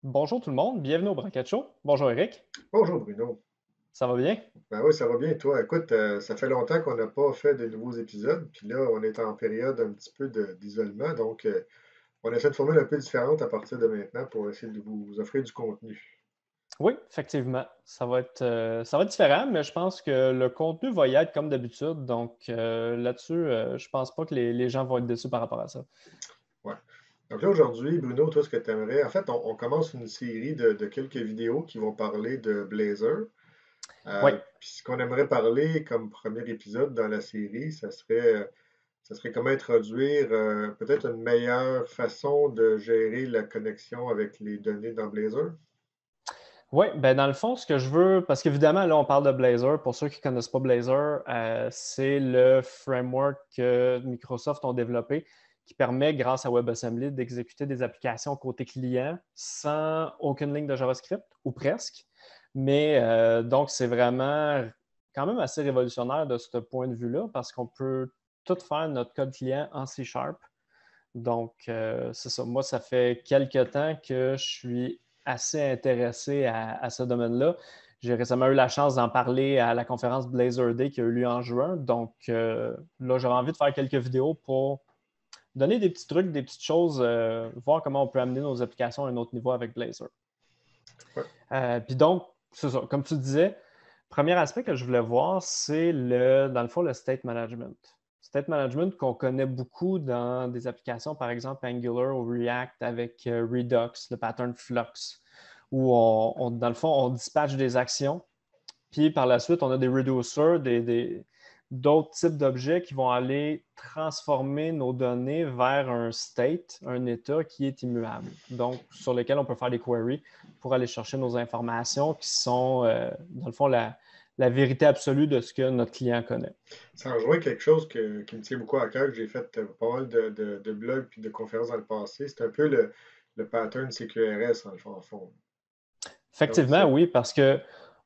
Bonjour tout le monde, bienvenue au Bracket Show. Bonjour Eric, Bonjour Bruno. ça va bien? Ben oui, ça va bien et toi? Écoute, ça fait longtemps qu'on n'a pas fait de nouveaux épisodes, puis là, on est en période un petit peu d'isolement, donc on essaie de formuler un peu différente à partir de maintenant pour essayer de vous offrir du contenu. Oui, effectivement, ça va être différent, mais je pense que le contenu va y être comme d'habitude. Donc là-dessus, je pense pas que les gens vont être déçus par rapport à ça. Ouais. Donc là, aujourd'hui, Bruno, toi, ce que tu aimerais, en fait, on commence une série de quelques vidéos qui vont parler de Blazor. Oui, Puis ce qu'on aimerait parler comme premier épisode dans la série, ça serait comment introduire peut-être une meilleure façon de gérer la connexion avec les données dans Blazor. oui, ben dans le fond, ce que je veux, parce qu'évidemment, là, on parle de Blazor. Pour ceux qui ne connaissent pas Blazor, c'est le framework que Microsoft ont développé qui permet, grâce à WebAssembly, d'exécuter des applications côté client sans aucune ligne de JavaScript, ou presque. Mais donc, c'est vraiment quand même assez révolutionnaire de ce point de vue-là, parce qu'on peut tout faire notre code client en C#. Donc, c'est ça. Moi, ça fait quelques temps que je suis assez intéressé à ce domaine-là. J'ai récemment eu la chance d'en parler à la conférence Blazor Day qui a eu lieu en juin. Donc, là, j'avais envie de faire quelques vidéos pour donner des petits trucs, des petites choses, voir comment on peut amener nos applications à un autre niveau avec Blazor. Ouais. Puis donc, c'est ça. Comme tu disais, premier aspect que je voulais voir, c'est dans le fond, le state management. State management qu'on connaît beaucoup dans des applications, par exemple Angular ou React avec Redux, le pattern Flux, où dans le fond, on dispatche des actions, puis par la suite, on a des reducers, d'autres types d'objets qui vont aller transformer nos données vers un state, un état qui est immuable. Donc, sur lequel on peut faire des queries pour aller chercher nos informations qui sont, dans le fond, la vérité absolue de ce que notre client connaît. Ça rejoint quelque chose qui me tient beaucoup à cœur, que j'ai fait pas mal de blogs puis de conférences dans le passé. C'est un peu le pattern CQRS, en fond. Donc, Effectivement, oui, parce que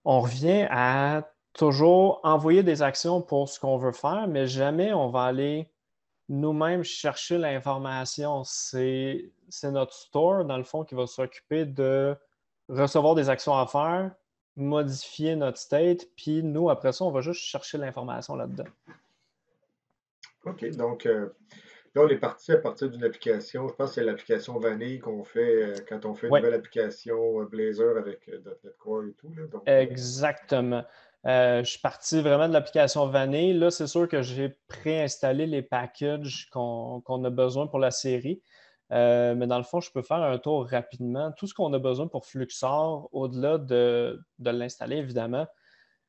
on revient à toujours envoyer des actions pour ce qu'on veut faire, mais jamais on va aller nous-mêmes chercher l'information. C'est notre store, dans le fond, qui va s'occuper de recevoir des actions à faire, modifier notre state, puis nous, après ça, on va juste chercher l'information là-dedans. OK. Donc, là, on est parti à partir d'une application. Je pense que c'est l'application Vanille qu'on fait quand on fait une Oui, nouvelle application Blazor avec .NET Core et tout, là. Donc, exactement. Je suis parti vraiment de l'application Vanille. Là, c'est sûr que j'ai préinstallé les packages qu'on a besoin pour la série. Mais dans le fond, je peux faire un tour rapidement. Tout ce qu'on a besoin pour Fluxor, au-delà de l'installer, évidemment,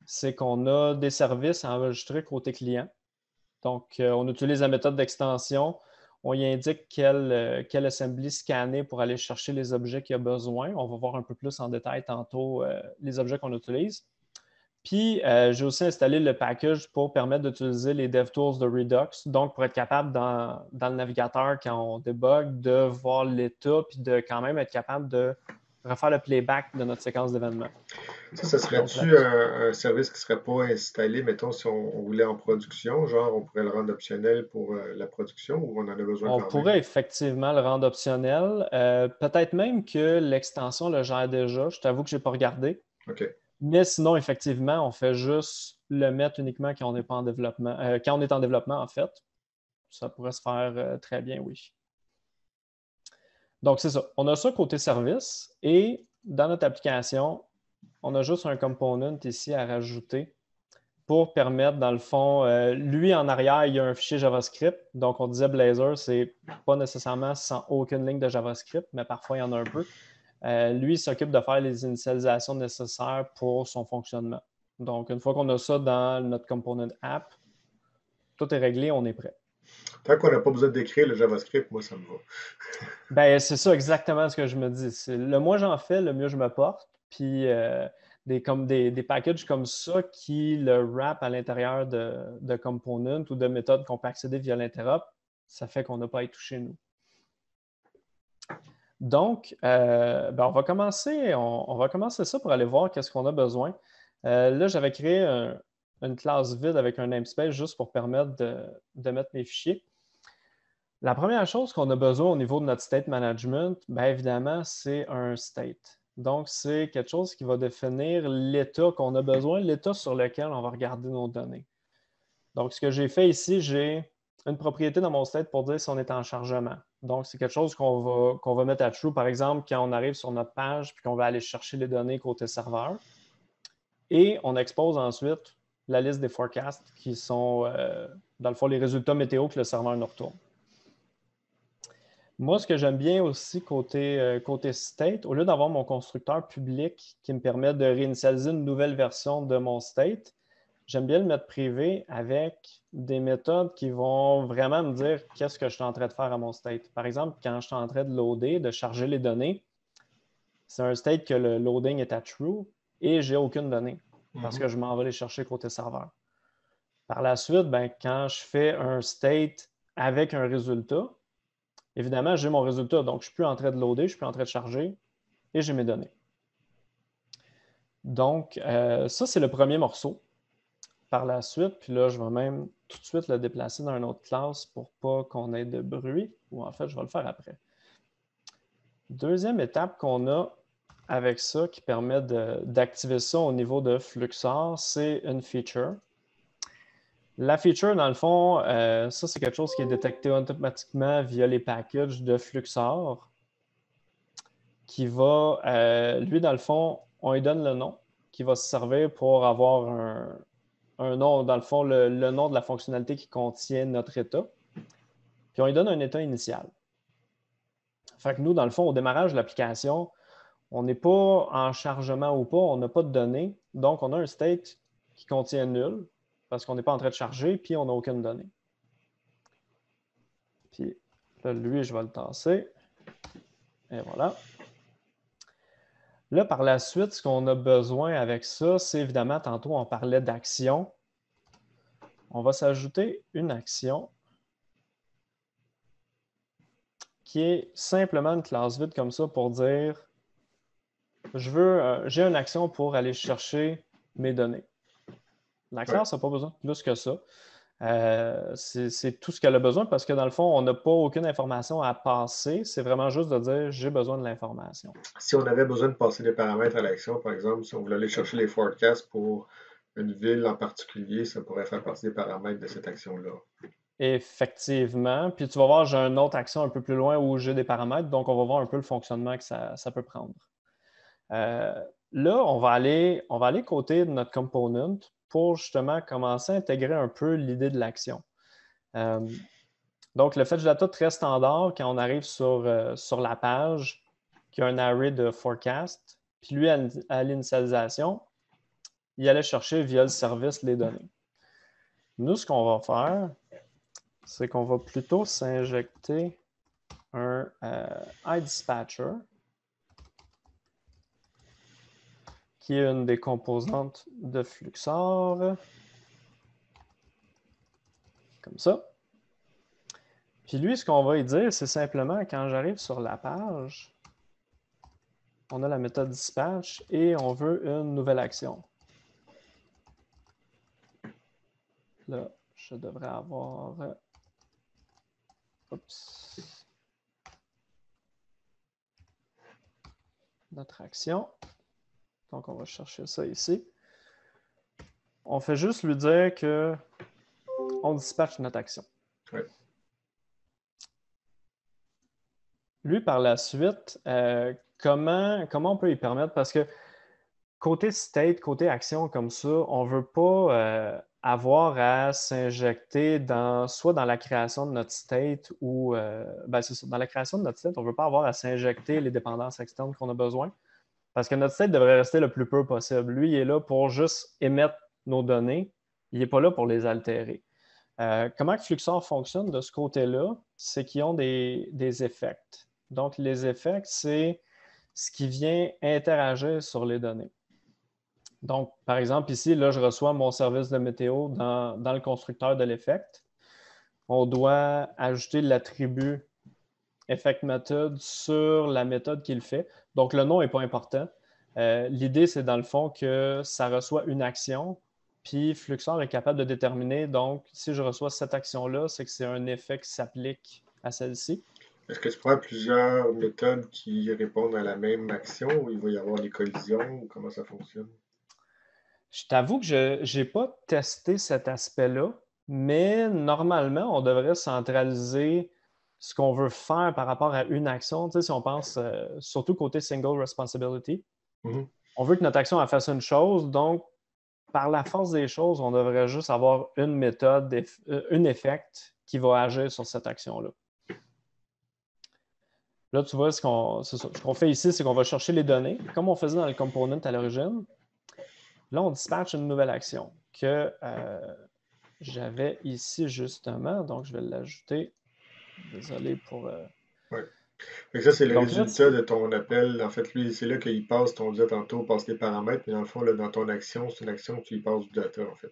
c'est qu'on a des services à enregistrer côté client. Donc, on utilise la méthode d'extension. On y indique quel assembly scanner pour aller chercher les objets qu'il y a besoin. On va voir un peu plus en détail tantôt les objets qu'on utilise. Puis, j'ai aussi installé le package pour permettre d'utiliser les DevTools de Redux. Donc, pour être capable dans le navigateur, quand on débug, de voir l'état puis de quand même être capable de refaire le playback de notre séquence d'événements. ça Donc, là, serait-tu un service qui serait pas installé, mettons, si on voulait en production, genre, on pourrait le rendre optionnel pour la production ou on en a besoin on quand même? pourrait effectivement le rendre optionnel. Peut-être même que l'extension le gère déjà. Je t'avoue que je n'ai pas regardé. OK. Mais sinon, effectivement, on fait juste le mettre uniquement quand on n'est pas en développement. Quand on est en développement, en fait, ça pourrait se faire très bien, oui. Donc, c'est ça. On a ça côté service et dans notre application, on a juste un component ici à rajouter pour permettre, dans le fond, lui en arrière, il y a un fichier JavaScript. Donc, on disait Blazor, c'est pas nécessairement sans aucune ligne de JavaScript, mais parfois il y en a un peu. Lui, il s'occupe de faire les initialisations nécessaires pour son fonctionnement. Donc, une fois qu'on a ça dans notre component app, tout est réglé, on est prêt. Tant qu'on n'a pas besoin d'écrire le JavaScript, moi, ça me va. Ben, c'est ça exactement ce que je me dis. Le moins j'en fais, le mieux je me porte. Puis des packages comme ça qui le wrap à l'intérieur de components ou de méthodes qu'on peut accéder via l'interop, ça fait qu'on n'a pas à y toucher nous. Donc, ben, on va commencer ça pour aller voir qu'est-ce qu'on a besoin. Là, j'avais créé une classe vide avec un namespace juste pour permettre de mettre mes fichiers. La première chose qu'on a besoin au niveau de notre state management, bien évidemment, c'est un state. Donc, c'est quelque chose qui va définir l'état qu'on a besoin, l'état sur lequel on va regarder nos données. Donc, ce que j'ai fait ici, j'ai une propriété dans mon state pour dire si on est en chargement. Donc, c'est quelque chose qu'on va mettre à true, par exemple, quand on arrive sur notre page puis qu'on va aller chercher les données côté serveur. Et on expose ensuite la liste des forecasts qui sont, dans le fond, les résultats météo que le serveur nous retourne. Moi, ce que j'aime bien aussi côté state, au lieu d'avoir mon constructeur public qui me permet de réinitialiser une nouvelle version de mon state, j'aime bien le mettre privé avec des méthodes qui vont vraiment me dire qu'est-ce que je suis en train de faire à mon state. Par exemple, quand je suis en train de loader, de charger les données, c'est un state que le loading est à true et j'ai aucune donnée parce que je m'en vais les chercher côté serveur. Par la suite, ben, quand je fais un state avec un résultat, évidemment, j'ai mon résultat, donc je ne suis plus en train de loader, je ne suis plus en train de charger et j'ai mes données. Donc, ça, c'est le premier morceau. Par la suite, puis là, je vais même tout de suite le déplacer dans une autre classe pour pas qu'on ait de bruit, ou en fait, je vais le faire après. Deuxième étape qu'on a avec ça qui permet d'activer ça au niveau de Fluxor, c'est une feature. La feature, dans le fond, ça, c'est quelque chose qui est détecté automatiquement via les packages de Fluxor qui va, lui, dans le fond, on lui donne le nom qui va se servir pour avoir un nom, dans le fond, le nom de la fonctionnalité qui contient notre état. Puis on lui donne un état initial. Fait que nous, dans le fond, au démarrage de l'application, on n'est pas en chargement ou pas, on n'a pas de données. Donc, on a un state qui contient nul parce qu'on n'est pas en train de charger, puis on n'a aucune donnée. Puis là, lui, je vais le tasser. Et voilà. Là, par la suite, ce qu'on a besoin avec ça, c'est évidemment, tantôt, on parlait d'action. On va s'ajouter une action qui est simplement une classe vide comme ça pour dire j'ai une action pour aller chercher mes données. La classe n'a pas besoin de plus que ça. C'est tout ce qu'elle a besoin parce que dans le fond, on n'a pas aucune information à passer. C'est vraiment juste de dire j'ai besoin de l'information. Si on avait besoin de passer des paramètres à l'action, par exemple, si on voulait aller chercher les forecasts pour une ville en particulier, ça pourrait faire partie des paramètres de cette action-là. Effectivement. Puis tu vas voir, j'ai une autre action un peu plus loin où j'ai des paramètres, donc on va voir un peu le fonctionnement que ça peut prendre. Là, on va aller côté de notre component pour justement commencer à intégrer un peu l'idée de l'action. Donc, le fetch data très standard, quand on arrive sur la page, qui a un array de forecast, puis lui, à l'initialisation, il allait chercher via le service les données. Nous, ce qu'on va faire, c'est qu'on va plutôt s'injecter un iDispatcher, qui est une des composantes de Fluxor, comme ça. Puis lui, ce qu'on va lui dire, c'est simplement quand j'arrive sur la page, on a la méthode dispatch et on veut une nouvelle action. Là, je devrais avoir notre action. Donc, on va chercher ça ici. On fait juste lui dire qu'on dispatche notre action. Oui. Lui, par la suite, comment on peut y permettre? Parce que côté state, côté action comme ça, on ne veut pas avoir à s'injecter soit dans la création de notre state ou c'est ça, dans la création de notre state, on ne veut pas avoir à s'injecter les dépendances externes qu'on a besoin. Parce que notre state devrait rester le plus peu possible. Lui, il est là pour juste émettre nos données. Il n'est pas là pour les altérer. Comment que Fluxor fonctionne de ce côté-là? C'est qu'ils ont des effets. Donc, les effets, c'est ce qui vient interagir sur les données. Donc, par exemple, ici, là, je reçois mon service de météo dans le constructeur de l'effect. On doit ajouter l'attribut effect method sur la méthode qu'il fait. Donc, le nom n'est pas important. L'idée, c'est dans le fond que ça reçoit une action, puis Fluxor est capable de déterminer, donc, si je reçois cette action-là, c'est que c'est un effet qui s'applique à celle-ci. Est-ce que tu prends plusieurs méthodes qui répondent à la même action ou il va y avoir des collisions ou comment ça fonctionne? Je t'avoue que je n'ai pas testé cet aspect-là, mais normalement, on devrait centraliser ce qu'on veut faire par rapport à une action. Tu sais, si on pense surtout côté single responsibility, Mhm. on veut que notre action elle fasse une chose, donc par la force des choses, on devrait juste avoir une méthode, une effect qui va agir sur cette action-là. Là, tu vois, ce qu'on fait ici, c'est qu'on va chercher les données, comme on faisait dans le component à l'origine. Là, on dispatche une nouvelle action que j'avais ici justement, donc je vais l'ajouter. Désolé pour. Ouais. Fait que ça, c'est le Donc là, résultat de ton appel. En fait, lui, c'est là qu'il passe, on disait tantôt, passe les paramètres, mais dans le fond, là, dans ton action, c'est une action que tu y passes du data, en fait.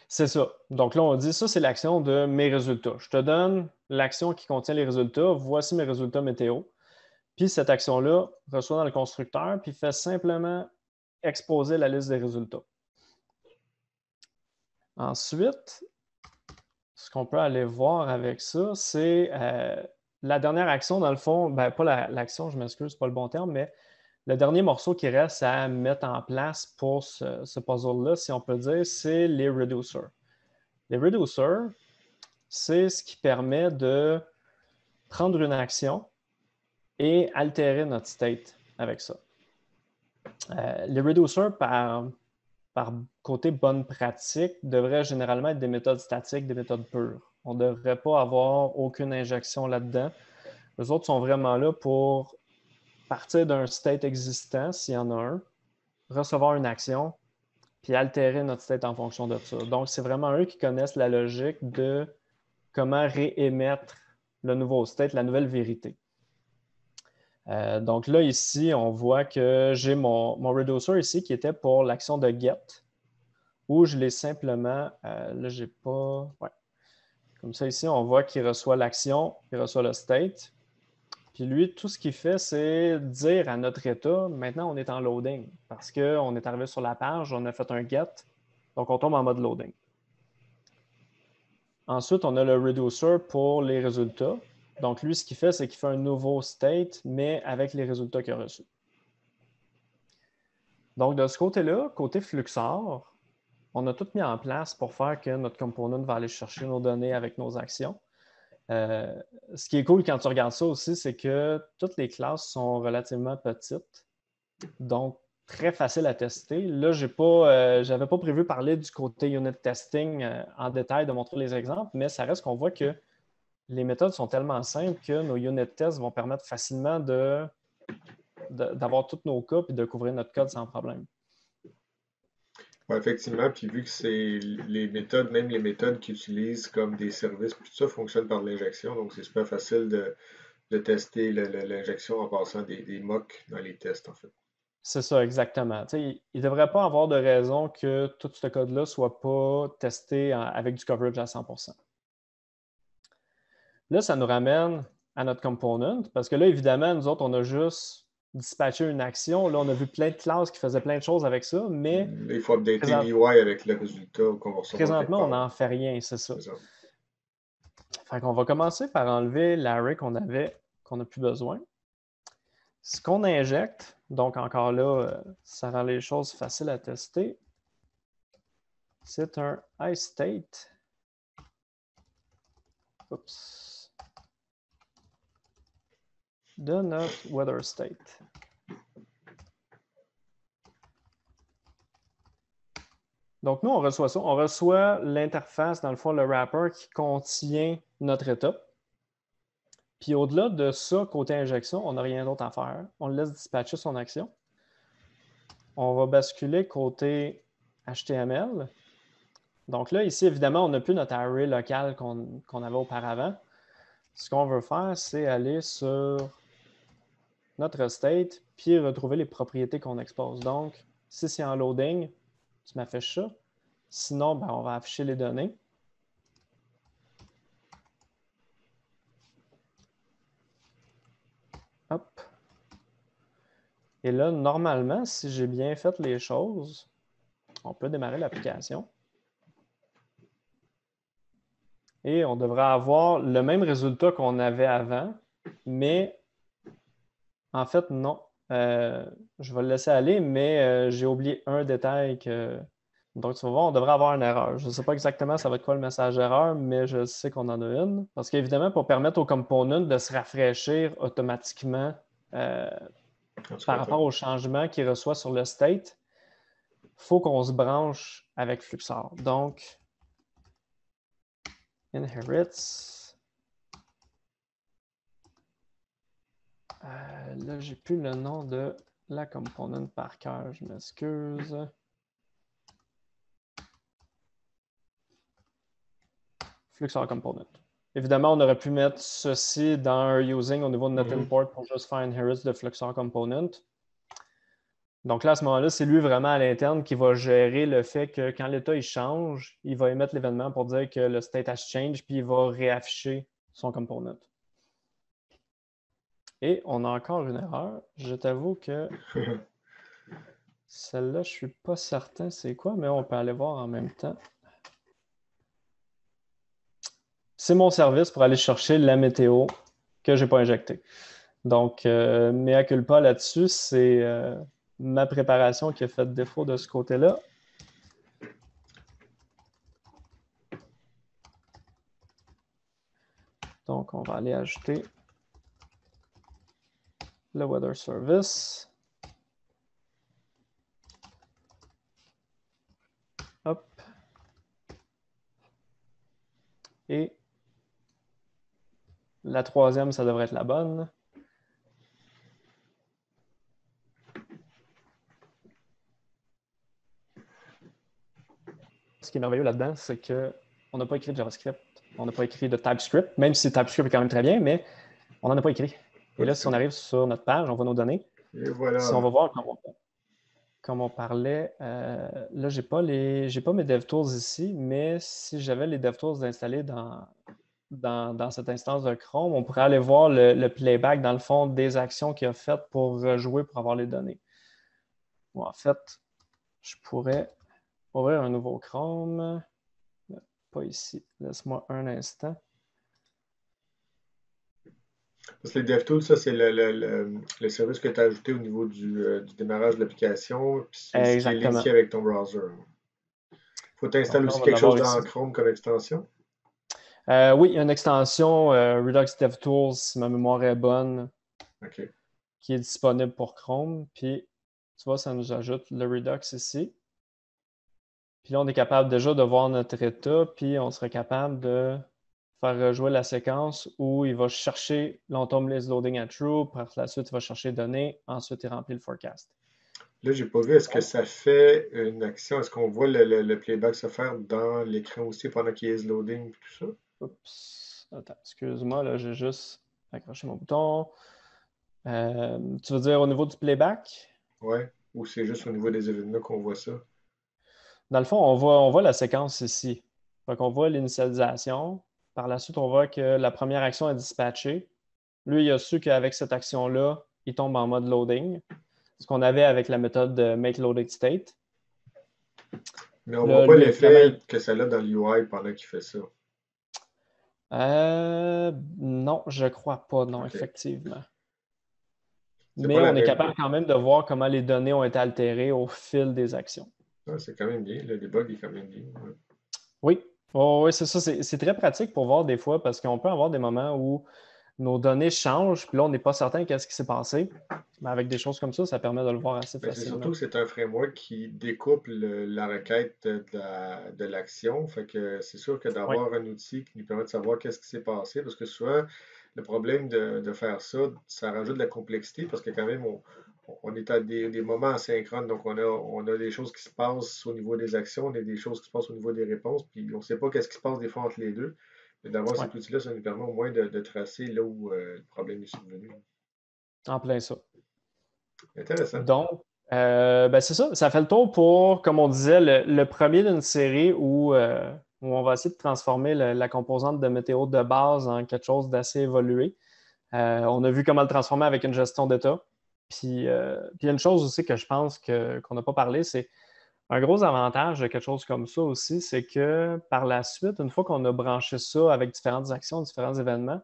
c'est ça. Donc là, on dit ça, c'est l'action de mes résultats. Je te donne l'action qui contient les résultats. Voici mes résultats météo. Puis cette action-là reçoit dans le constructeur, puis fait simplement exposer la liste des résultats. Ensuite, ce qu'on peut aller voir avec ça, c'est la dernière action, dans le fond, ben, pas l'action, je m'excuse, c'est pas le bon terme, mais le dernier morceau qui reste à mettre en place pour ce puzzle-là, si on peut dire, c'est les reducers. Les reducers, c'est ce qui permet de prendre une action et altérer notre state avec ça. Les reducers, par côté bonne pratique, devraient généralement être des méthodes statiques, des méthodes pures. On ne devrait pas avoir aucune injection là-dedans. Les autres sont vraiment là pour partir d'un state existant, s'il y en a un, recevoir une action, puis altérer notre state en fonction de ça. Donc, c'est vraiment eux qui connaissent la logique de comment réémettre le nouveau state, la nouvelle vérité. Donc là, ici, on voit que j'ai mon reducer ici qui était pour l'action de get, où je l'ai simplement, là, j'ai pas, ouais. Comme ça, ici, on voit qu'il reçoit l'action, il reçoit le state. Puis lui, tout ce qu'il fait, c'est dire à notre état, maintenant, on est en loading, parce qu'on est arrivé sur la page, on a fait un get, donc on tombe en mode loading. Ensuite, on a le reducer pour les résultats. Donc, lui, ce qu'il fait, c'est qu'il fait un nouveau state, mais avec les résultats qu'il a reçus. Donc, de ce côté-là, côté Fluxor, on a tout mis en place pour faire que notre component va aller chercher nos données avec nos actions. Ce qui est cool quand tu regardes ça aussi, c'est que toutes les classes sont relativement petites, donc très facile à tester. Là, j'avais pas prévu parler du côté unit testing en détail, de montrer les exemples, mais ça reste qu'on voit que les méthodes sont tellement simples que nos unit tests vont permettre facilement d'avoir tous nos cas et de couvrir notre code sans problème. Ouais, effectivement, puis vu que c'est les méthodes, même les méthodes qu'ils utilisent comme des services, puis tout ça fonctionne par l'injection, donc c'est super facile de tester l'injection en passant des mocks dans les tests, en fait. C'est ça, exactement. Il ne devrait pas avoir de raison que tout ce code-là ne soit pas testé avec du coverage à 100%. Là, ça nous ramène à notre component, parce que là, évidemment, nous autres, on a juste dispatché une action. Là, on a vu plein de classes qui faisaient plein de choses avec ça, mais Là, il faut updater l'UI avec le résultat qu'on va recevoir quelque présentement, on part. n'en fait rien, c'est ça. C'est ça. Fait qu'on va commencer par enlever l'array qu'on n'a plus besoin. Ce qu'on injecte, donc encore là, ça rend les choses faciles à tester, c'est un iState. Oups. De notre weather state. Donc, nous, on reçoit ça. On reçoit l'interface, dans le fond, le wrapper qui contient notre état. Puis au-delà de ça, côté injection, on n'a rien d'autre à faire. On le laisse dispatcher son action. On va basculer côté HTML. Donc là, ici, évidemment, on n'a plus notre array local qu'on avait auparavant. Ce qu'on veut faire, c'est aller sur notre state, puis retrouver les propriétés qu'on expose. Donc, si c'est en loading, tu m'affiches ça. Sinon, ben, on va afficher les données. Hop. Et là, normalement, si j'ai bien fait les choses, on peut démarrer l'application. et on devrait avoir le même résultat qu'on avait avant, mais en fait, non. Je vais le laisser aller, mais j'ai oublié un détail que... Donc, tu vas voir, on devrait avoir une erreur. Je ne sais pas exactement ça va être quoi le message d'erreur, mais je sais qu'on en a une. Parce qu'évidemment, pour permettre au component de se rafraîchir automatiquement par rapport au changement qu'il reçoit sur le state, il faut qu'on se branche avec Fluxor. Donc, inherits. Là, j'ai plus le nom de la component par cœur, je m'excuse. Fluxor component. Évidemment, on aurait pu mettre ceci dans un using au niveau de notre import pour juste faire inherit de Fluxor component. Donc là, à ce moment-là, c'est lui vraiment à l'interne qui va gérer le fait que quand l'état il change, il va émettre l'événement pour dire que le state has changed, puis il va réafficher son component. Et on a encore une erreur. Je t'avoue que celle-là, je ne suis pas certain c'est quoi, mais on peut aller voir en même temps. C'est mon service pour aller chercher la météo que je n'ai pas injectée. Donc, mea culpa là-dessus, c'est ma préparation qui a fait défaut de ce côté-là. Donc, on va aller ajouter le weather service. Hop. Et la troisième, ça devrait être la bonne. Ce qui est merveilleux là-dedans, c'est qu'on n'a pas écrit de JavaScript. On n'a pas écrit de TypeScript, même si TypeScript est quand même très bien, mais on n'en a pas écrit. Et là, si on arrive sur notre page, on voit nos données. Et voilà. Si on va voir comme on parlait, là, j'ai pas mes DevTools ici, mais si j'avais les DevTools installés dans cette instance de Chrome, on pourrait aller voir le playback, dans le fond, des actions qu'il a faites pour rejouer pour avoir les données. Bon, en fait, je pourrais ouvrir un nouveau Chrome. Pas ici. Laisse-moi un instant. Parce que les DevTools, ça, c'est le service que tu as ajouté au niveau du démarrage de l'application, puis c'est ce qui est Exactement. linké avec ton browser. Faut t'installes Donc là, aussi on va quelque chose l'avoir dans ici. Chrome comme extension. Oui, il y a une extension Redux DevTools, si ma mémoire est bonne, OK. qui est disponible pour Chrome. Puis, tu vois, ça nous ajoute le Redux ici. Puis là, on est capable déjà de voir notre état, puis on serait capable de faire rejouer la séquence où il va chercher, là, on tombe les loading à true, par la suite, il va chercher données, ensuite, il remplit le forecast. Là, j'ai pas vu, est-ce que ça fait une action? Est-ce qu'on voit le playback se faire dans l'écran aussi pendant qu'il est loading et tout ça? Oups, attends, excuse-moi, là, j'ai juste accroché mon bouton. Tu veux dire au niveau du playback? Ouais. Ou c'est juste au niveau des événements qu'on voit ça? Dans le fond, on voit la séquence ici. Donc, on voit l'initialisation. Par la suite, on voit que la première action est dispatchée. Lui, il a su qu'avec cette action-là, il tombe en mode loading. Ce qu'on avait avec la méthode de make loaded state. Mais on voit Là, pas lui, évidemment, l'effet que ça a dans l'UI pendant qu'il fait ça. non, je crois pas, non, OK. effectivement. C'est pas Mais la on est même. capable quand même de voir comment les données ont été altérées au fil des actions. Ah, c'est quand même bien. Le debug est quand même bien. Ouais. Oui, oh, oui, c'est ça. C'est très pratique pour voir des fois parce qu'on peut avoir des moments où nos données changent, puis là, on n'est pas certain qu'est-ce qui s'est passé. Mais avec des choses comme ça permet de le voir assez Ben, c'est surtout facilement. que c'est un framework qui découpe la requête de l'action. Fait que c'est sûr que Oui, d'avoir un outil qui nous permet de savoir qu'est-ce qui s'est passé, parce que souvent, le problème de faire ça, ça rajoute de la complexité parce que quand même, on est à des moments asynchrones. Donc, on a des choses qui se passent au niveau des actions, on a des choses qui se passent au niveau des réponses, puis on ne sait pas qu'est-ce qui se passe des fois entre les deux. Mais d'avoir ouais, cet outil-là, ça nous permet au moins de tracer là où le problème est survenu. en plein ça. Intéressant. Donc, ben c'est ça. Ça fait le tour pour, comme on disait, le premier d'une série où on va essayer de transformer la composante de météo de base en quelque chose d'assez évolué. On a vu comment le transformer avec une gestion d'état. Puis il y a une chose aussi que je pense qu'on n'a pas parlé, c'est Un gros avantage de quelque chose comme ça aussi, c'est que par la suite, une fois qu'on a branché ça avec différentes actions, différents événements,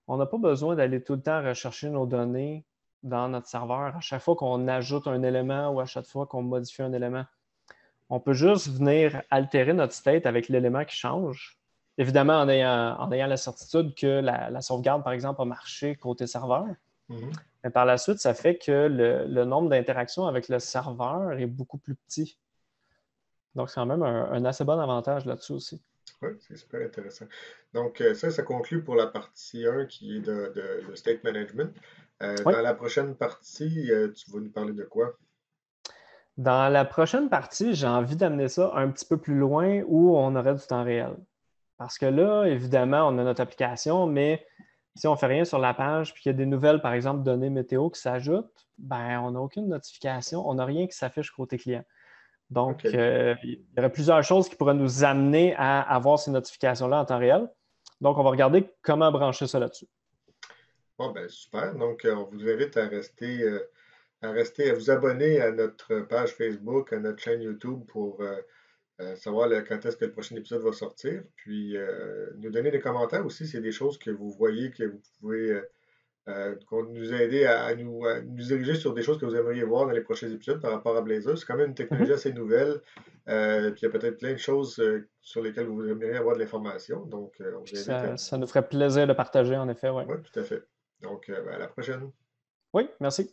on n'a pas besoin d'aller tout le temps rechercher nos données dans notre serveur à chaque fois qu'on ajoute un élément ou à chaque fois qu'on modifie un élément. On peut juste venir altérer notre state avec l'élément qui change. Évidemment, en ayant la certitude que la sauvegarde, par exemple, a marché côté serveur. Mhm. Mais par la suite, ça fait que le nombre d'interactions avec le serveur est beaucoup plus petit. Donc, c'est quand même un assez bon avantage là-dessus aussi. Oui, c'est super intéressant. Donc, ça conclut pour la partie 1 qui est de state management. Oui. Dans la prochaine partie, tu vas nous parler de quoi? Dans la prochaine partie, j'ai envie d'amener ça un petit peu plus loin où on aurait du temps réel. Parce que là, évidemment, on a notre application, mais si on ne fait rien sur la page, puis qu'il y a des nouvelles, par exemple, données météo qui s'ajoutent, ben, on n'a aucune notification, on n'a rien qui s'affiche côté client. Donc, OK. il y aurait plusieurs choses qui pourraient nous amener à avoir ces notifications-là en temps réel. Donc, on va regarder comment brancher ça là-dessus. Bon, ben, super. Donc, on vous invite à vous abonner à notre page Facebook, à notre chaîne YouTube pour savoir quand est-ce que le prochain épisode va sortir. Puis, nous donner des commentaires aussi, c'est des choses que vous voyez que vous pouvez nous aider à nous diriger sur des choses que vous aimeriez voir dans les prochains épisodes par rapport à Blazor. C'est quand même une technologie Mhm. assez nouvelle. Puis il y a peut-être plein de choses sur lesquelles vous aimeriez avoir de l'information. Donc, on Puis vous invite à... ça nous ferait plaisir de partager, en effet, oui. Oui, tout à fait. Donc, ben, à la prochaine. Oui, merci.